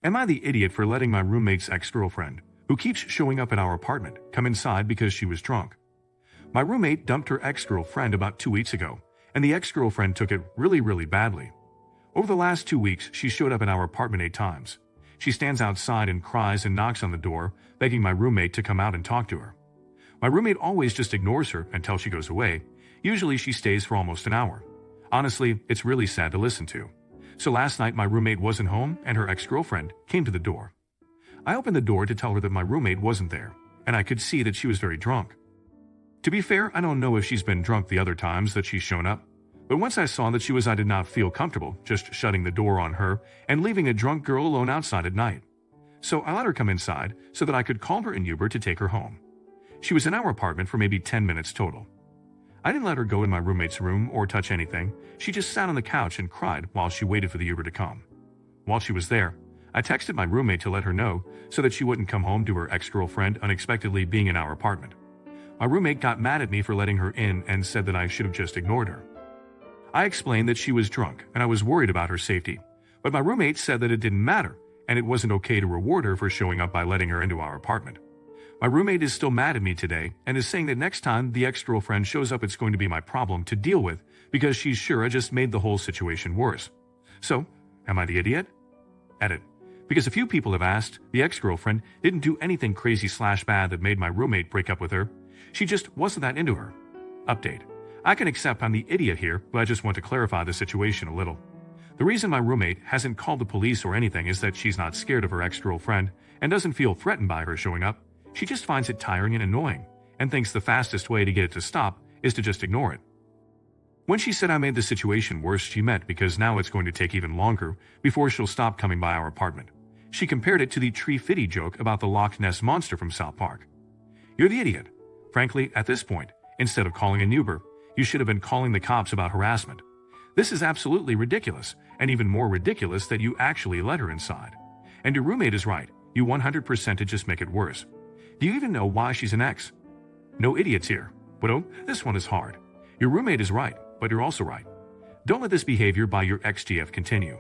Am I the idiot for letting my roommate's ex-girlfriend, who keeps showing up at our apartment, come inside because she was drunk? My roommate dumped her ex-girlfriend about 2 weeks ago, and the ex-girlfriend took it really badly. Over the last 2 weeks, she showed up at our apartment 8 times. She stands outside and cries and knocks on the door, begging my roommate to come out and talk to her. My roommate always just ignores her until she goes away. Usually she stays for almost an hour. Honestly, it's really sad to listen to. So last night my roommate wasn't home and her ex-girlfriend came to the door. I opened the door to tell her that my roommate wasn't there, and I could see that she was very drunk. To be fair, I don't know if she's been drunk the other times that she's shown up, but once I saw that she was, I did not feel comfortable just shutting the door on her and leaving a drunk girl alone outside at night. So I let her come inside so that I could call her an Uber to take her home. She was in our apartment for maybe 10 minutes total. I didn't let her go in my roommate's room or touch anything. She just sat on the couch and cried while she waited for the Uber to come. While she was there, I texted my roommate to let her know so that she wouldn't come home to her ex-girlfriend unexpectedly being in our apartment. My roommate got mad at me for letting her in and said that I should have just ignored her. I explained that she was drunk and I was worried about her safety, but my roommate said that it didn't matter and it wasn't okay to reward her for showing up by letting her into our apartment. My roommate is still mad at me today and is saying that next time the ex-girlfriend shows up it's going to be my problem to deal with because she's sure I just made the whole situation worse. So, am I the idiot? Edit. Because a few people have asked, the ex-girlfriend didn't do anything crazy/bad that made my roommate break up with her. She just wasn't that into her. Update. I can accept I'm the idiot here, but I just want to clarify the situation a little. The reason my roommate hasn't called the police or anything is that she's not scared of her ex-girlfriend and doesn't feel threatened by her showing up. She just finds it tiring and annoying, and thinks the fastest way to get it to stop is to just ignore it. When she said I made the situation worse, she meant because now it's going to take even longer before she'll stop coming by our apartment. She compared it to the Tree Fitty joke about the Loch Ness Monster from South Park. You're the idiot. Frankly, at this point, instead of calling an Uber, you should have been calling the cops about harassment. This is absolutely ridiculous, and even more ridiculous that you actually let her inside. And your roommate is right, you 100% to just make it worse. Do you even know why she's an ex? No idiots here. But oh, this one is hard. Your roommate is right, but you're also right. Don't let this behavior by your ex-GF continue.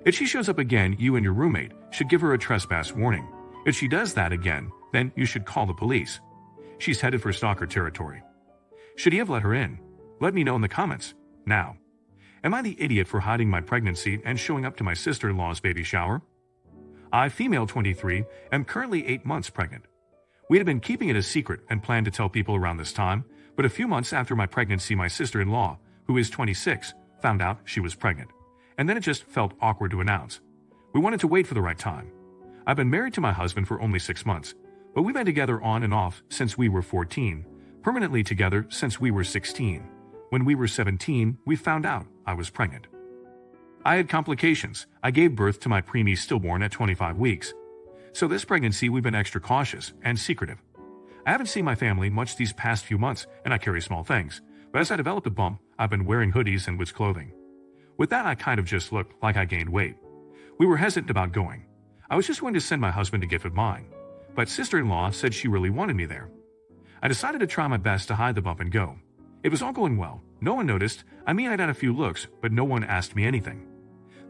If she shows up again, you and your roommate should give her a trespass warning. If she does that again, then you should call the police. She's headed for stalker territory. Should he have let her in? Let me know in the comments. Now, am I the idiot for hiding my pregnancy and showing up to my sister-in-law's baby shower? I, female 23, am currently 8 months pregnant. We had been keeping it a secret and planned to tell people around this time, but a few months after my pregnancy, my sister-in-law, who is 26, found out she was pregnant. And then it just felt awkward to announce. We wanted to wait for the right time. I've been married to my husband for only 6 months, but we've been together on and off since we were 14, permanently together since we were 16. When we were 17, we found out I was pregnant. I had complications. I gave birth to my preemie stillborn at 25 weeks. So this pregnancy we've been extra cautious and secretive. I haven't seen my family much these past few months and I carry small things, but as I developed a bump, I've been wearing hoodies and Wiz clothing. With that, I kind of just looked like I gained weight. We were hesitant about going. I was just going to send my husband a gift of mine, but sister-in-law said she really wanted me there. I decided to try my best to hide the bump and go. It was all going well. No one noticed. I'd had a few looks, but no one asked me anything.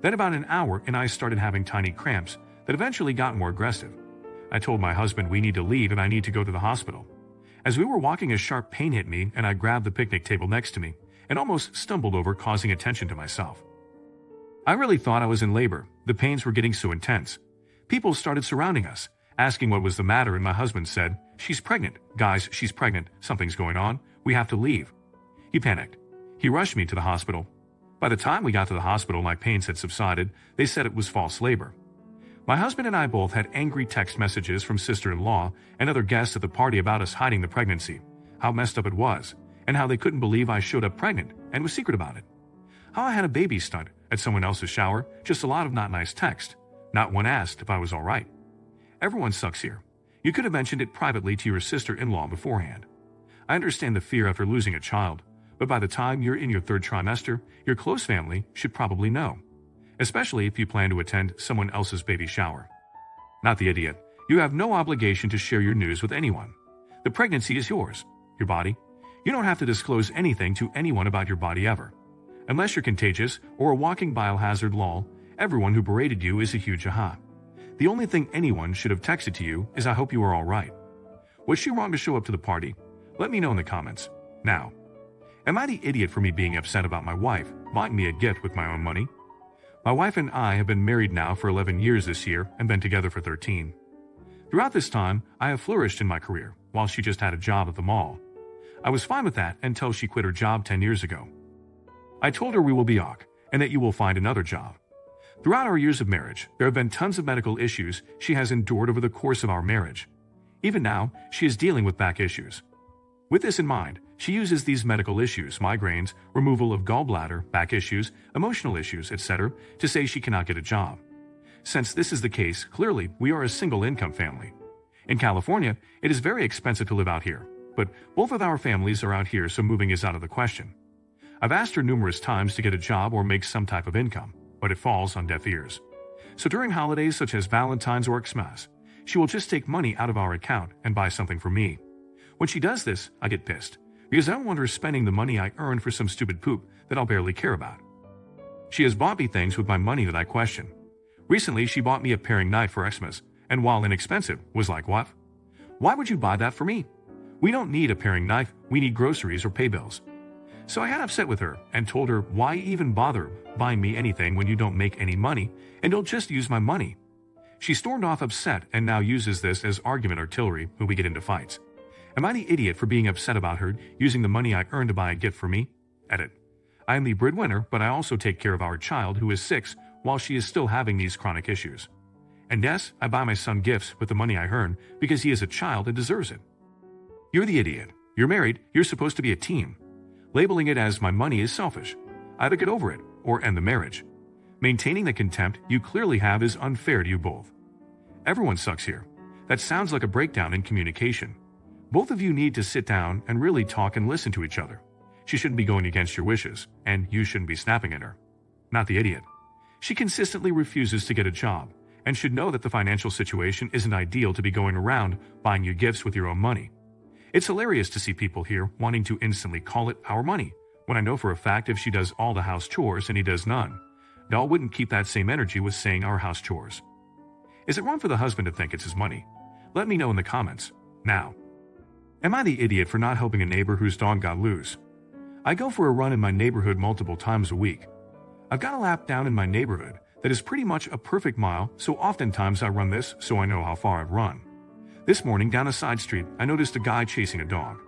Then about an hour and I started having tiny cramps that eventually got more aggressive. I told my husband we need to leave and I need to go to the hospital. As we were walking, a sharp pain hit me and I grabbed the picnic table next to me and almost stumbled over, causing attention to myself. I really thought I was in labor. The pains were getting so intense. People started surrounding us, asking what was the matter, and my husband said, "She's pregnant. Guys, she's pregnant. Something's going on. We have to leave." He panicked. He rushed me to the hospital. By the time we got to the hospital, my pains had subsided. They said it was false labor. My husband and I both had angry text messages from sister-in-law and other guests at the party about us hiding the pregnancy, how messed up it was, and how they couldn't believe I showed up pregnant and was secret about it. How I had a baby stunt at someone else's shower, just a lot of not nice text. Not one asked if I was all right. Everyone sucks here. You could have mentioned it privately to your sister-in-law beforehand. I understand the fear after losing a child, but by the time you're in your 3rd trimester, your close family should probably know, especially if you plan to attend someone else's baby shower. Not the idiot. You have no obligation to share your news with anyone. The pregnancy is yours, your body. You don't have to disclose anything to anyone about your body ever. Unless you're contagious or a walking biohazard, lol, Everyone who berated you is a huge aha. The only thing anyone should have texted to you is I hope you are alright. Was she wrong to show up to the party? Let me know in the comments. Now, am I the idiot for me being upset about my wife buying me a gift with my own money? My wife and I have been married now for 11 years this year and been together for 13. Throughout this time, I have flourished in my career, while she just had a job at the mall. I was fine with that until she quit her job 10 years ago. I told her we will be ok, and that you will find another job. Throughout our years of marriage, there have been tons of medical issues she has endured over the course of our marriage. Even now, she is dealing with back issues. With this in mind, she uses these medical issues, migraines, removal of gallbladder, back issues, emotional issues, etc., to say she cannot get a job. Since this is the case, clearly, we are a single-income family. In California, it is very expensive to live out here, but both of our families are out here, so moving is out of the question. I've asked her numerous times to get a job or make some type of income, but it falls on deaf ears. So during holidays such as Valentine's or Xmas, she will just take money out of our account and buy something for me. When she does this, I get pissed, because I don't want her spending the money I earned for some stupid poop that I'll barely care about. She has bought me things with my money that I question. Recently, she bought me a paring knife for Xmas, and while inexpensive, was like, what? Why would you buy that for me? We don't need a paring knife, we need groceries or pay bills. So I got upset with her and told her, why even bother buying me anything when you don't make any money and don't just use my money? She stormed off upset and now uses this as argument artillery when we get into fights. Am I the idiot for being upset about her using the money I earned to buy a gift for me? Edit. I am the breadwinner, but I also take care of our child who is 6 while she is still having these chronic issues. And yes, I buy my son gifts with the money I earn because he is a child and deserves it. You're the idiot. You're married, you're supposed to be a team. Labeling it as my money is selfish. Either get over it or end the marriage. Maintaining the contempt you clearly have is unfair to you both. Everyone sucks here. That sounds like a breakdown in communication. Both of you need to sit down and really talk and listen to each other. She shouldn't be going against your wishes, and you shouldn't be snapping at her. Not the idiot. She consistently refuses to get a job, and should know that the financial situation isn't ideal to be going around buying you gifts with your own money. It's hilarious to see people here wanting to instantly call it our money, when I know for a fact if she does all the house chores and he does none, Doll wouldn't keep that same energy with saying our house chores. Is it wrong for the husband to think it's his money? Let me know in the comments. Now, am I the idiot for not helping a neighbor whose dog got loose? I go for a run in my neighborhood multiple times a week. I've got a lap down in my neighborhood that is pretty much a perfect mile, so oftentimes I run this so I know how far I've run. This morning, down a side street, I noticed a guy chasing a dog.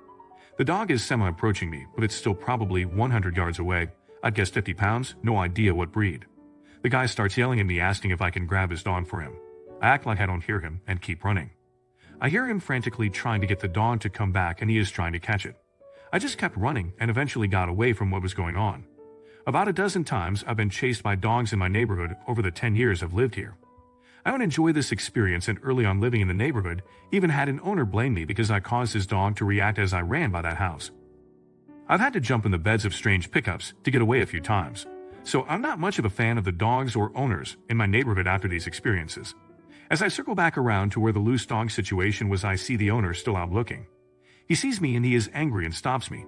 The dog is semi-approaching me, but it's still probably 100 yards away. I'd guess 50 pounds, no idea what breed. The guy starts yelling at me, asking if I can grab his dog for him. I act like I don't hear him and keep running. I hear him frantically trying to get the dog to come back, and he is trying to catch it. I just kept running and eventually got away from what was going on. About a dozen times I've been chased by dogs in my neighborhood over the 10 years I've lived here. I don't enjoy this experience, and early on living in the neighborhood, even had an owner blame me because I caused his dog to react as I ran by that house. I've had to jump in the beds of strange pickups to get away a few times, so I'm not much of a fan of the dogs or owners in my neighborhood after these experiences. As I circle back around to where the loose dog situation was, I see the owner still out looking. He sees me and he is angry and stops me.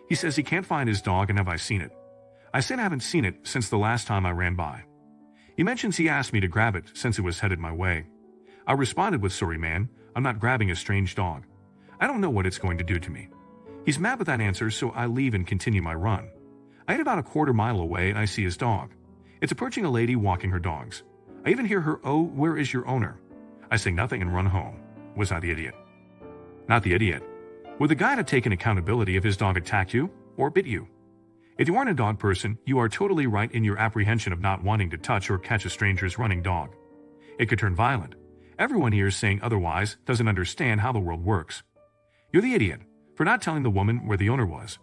He says he can't find his dog and have I seen it. I said I haven't seen it since the last time I ran by. He mentions he asked me to grab it since it was headed my way. I responded with, sorry man, I'm not grabbing a strange dog. I don't know what it's going to do to me. He's mad with that answer, so I leave and continue my run. I get about a quarter mile away and I see his dog. It's approaching a lady walking her dogs. I even hear her, oh, where is your owner? I say nothing and run home. Was I the idiot? Not the idiot. Would the guy have taken accountability if his dog attacked you or bit you? If you aren't a dog person, you are totally right in your apprehension of not wanting to touch or catch a stranger's running dog. It could turn violent. Everyone here saying otherwise doesn't understand how the world works. You're the idiot for not telling the woman where the owner was.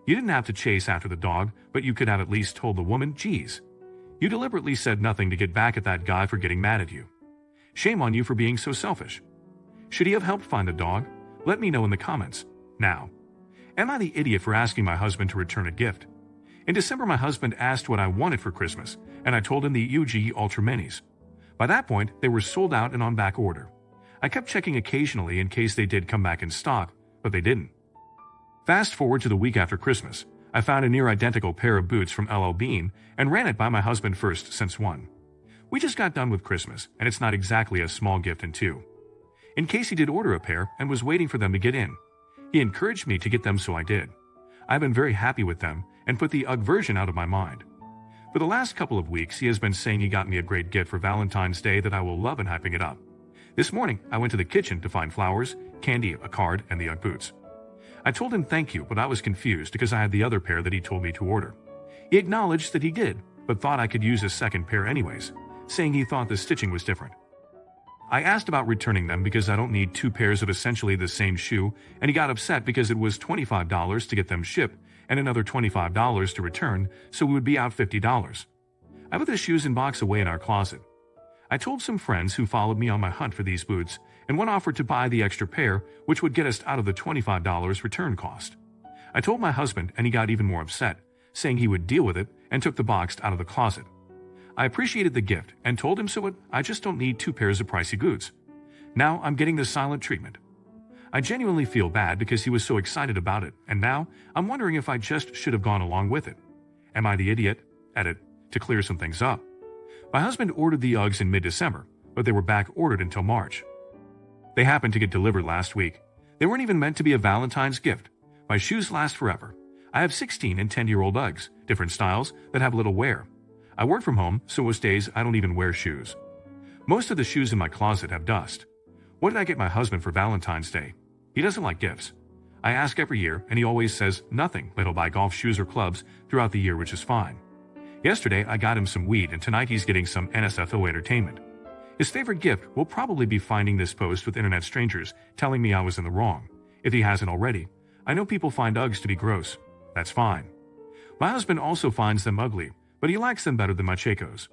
You didn't have to chase after the dog, but you could have at least told the woman, geez. You deliberately said nothing to get back at that guy for getting mad at you. Shame on you for being so selfish. Should he have helped find the dog? Let me know in the comments. Now, am I the idiot for asking my husband to return a gift? In December, my husband asked what I wanted for Christmas, and I told him the UG Ultra Minis. By that point, they were sold out and on back order. I kept checking occasionally in case they did come back in stock, but they didn't. Fast forward to the week after Christmas, I found a near identical pair of boots from LL Bean and ran it by my husband first since one. We just got done with Christmas, and it's not exactly a small gift in two. In case he did order a pair and was waiting for them to get in. He encouraged me to get them, so I did. I've been very happy with them and put the UGG version out of my mind. For the last couple of weeks, he has been saying he got me a great gift for Valentine's Day that I will love and hyping it up. This morning, I went to the kitchen to find flowers, candy, a card, and the UGG boots. I told him thank you, but I was confused because I had the other pair that he told me to order. He acknowledged that he did, but thought I could use a second pair anyways, saying he thought the stitching was different. I asked about returning them because I don't need two pairs of essentially the same shoe, and he got upset because it was $25 to get them shipped and another $25 to return, so we would be out $50. I put the shoes and box away in our closet. I told some friends who followed me on my hunt for these boots, and one offered to buy the extra pair, which would get us out of the $25 return cost. I told my husband, and he got even more upset, saying he would deal with it, and took the box out of the closet. I appreciated the gift and told him so. I just don't need two pairs of pricey boots. Now I'm getting the silent treatment. I genuinely feel bad because he was so excited about it, and now I'm wondering if I just should have gone along with it. Am I the idiot? Edit, to clear some things up. My husband ordered the Uggs in mid-December, but they were back ordered until March. They happened to get delivered last week. They weren't even meant to be a Valentine's gift. My shoes last forever. I have 16 and 10-year-old Uggs, different styles that have little wear. I work from home, so most days I don't even wear shoes. Most of the shoes in my closet have dust. What did I get my husband for Valentine's Day? He doesn't like gifts. I ask every year, and he always says nothing, but he'll buy golf shoes or clubs throughout the year, which is fine. Yesterday, I got him some weed, and tonight he's getting some NSFO entertainment. His favorite gift will probably be finding this post with internet strangers telling me I was in the wrong. If he hasn't already, I know people find Uggs to be gross. That's fine. My husband also finds them ugly, but he likes them better than my Chacos.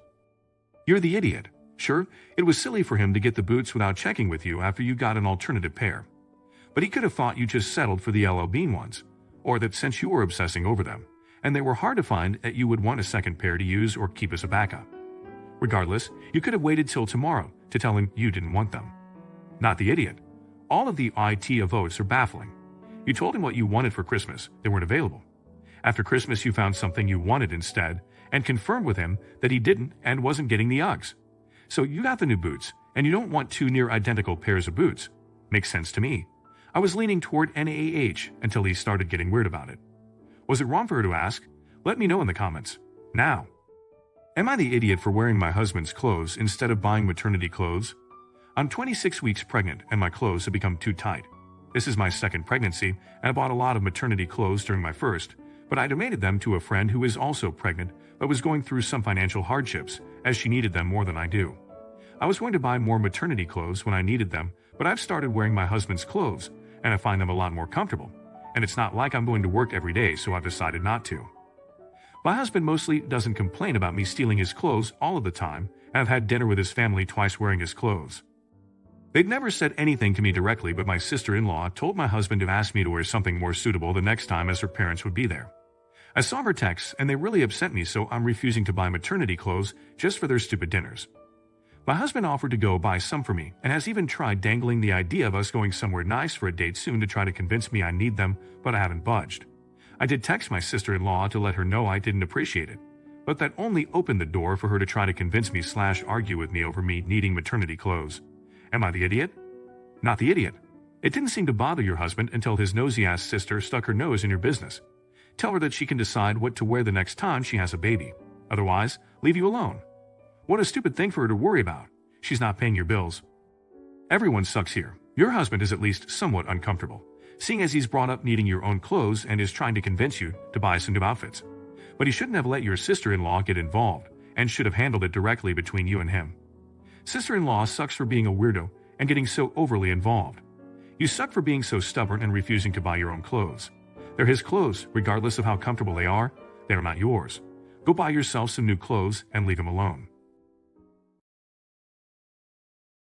You're the idiot. Sure, it was silly for him to get the boots without checking with you after you got an alternative pair. But he could have thought you just settled for the LL Bean ones, or that since you were obsessing over them, and they were hard to find, that you would want a second pair to use or keep as a backup. Regardless, you could have waited till tomorrow to tell him you didn't want them. Not the idiot. All of the IT votes are baffling. You told him what you wanted for Christmas. They weren't available. After Christmas, you found something you wanted instead, and confirmed with him that he didn't and wasn't getting the Uggs. So you got the new boots, and you don't want two near-identical pairs of boots. Makes sense to me. I was leaning toward NAH until he started getting weird about it. Was it wrong for her to ask? Let me know in the comments. Now. Am I the idiot for wearing my husband's clothes instead of buying maternity clothes? I'm 26 weeks pregnant, and my clothes have become too tight. This is my second pregnancy, and I bought a lot of maternity clothes during my first, but I donated them to a friend who is also pregnant but was going through some financial hardships, as she needed them more than I do. I was going to buy more maternity clothes when I needed them, but I've started wearing my husband's clothes, and I find them a lot more comfortable. And it's not like I'm going to work every day, so I've decided not to. My husband mostly doesn't complain about me stealing his clothes all of the time, and I've had dinner with his family twice wearing his clothes. They'd never said anything to me directly, but my sister-in-law told my husband to ask me to wear something more suitable the next time, as her parents would be there. I saw her texts, and they really upset me, so I'm refusing to buy maternity clothes just for their stupid dinners. My husband offered to go buy some for me, and has even tried dangling the idea of us going somewhere nice for a date soon to try to convince me I need them, but I haven't budged. I did text my sister-in-law to let her know I didn't appreciate it, but that only opened the door for her to try to convince me / argue with me over me needing maternity clothes. Am I the idiot? Not the idiot. It didn't seem to bother your husband until his nosy-ass sister stuck her nose in your business. Tell her that she can decide what to wear the next time she has a baby. Otherwise, leave you alone. What a stupid thing for her to worry about. She's not paying your bills. Everyone sucks here. Your husband is at least somewhat uncomfortable, seeing as he's brought up needing your own clothes and is trying to convince you to buy some new outfits. But he shouldn't have let your sister-in-law get involved, and should have handled it directly between you and him. Sister-in-law sucks for being a weirdo and getting so overly involved. You suck for being so stubborn and refusing to buy your own clothes. They're his clothes, regardless of how comfortable they are. They're not yours. Go buy yourself some new clothes and leave him alone.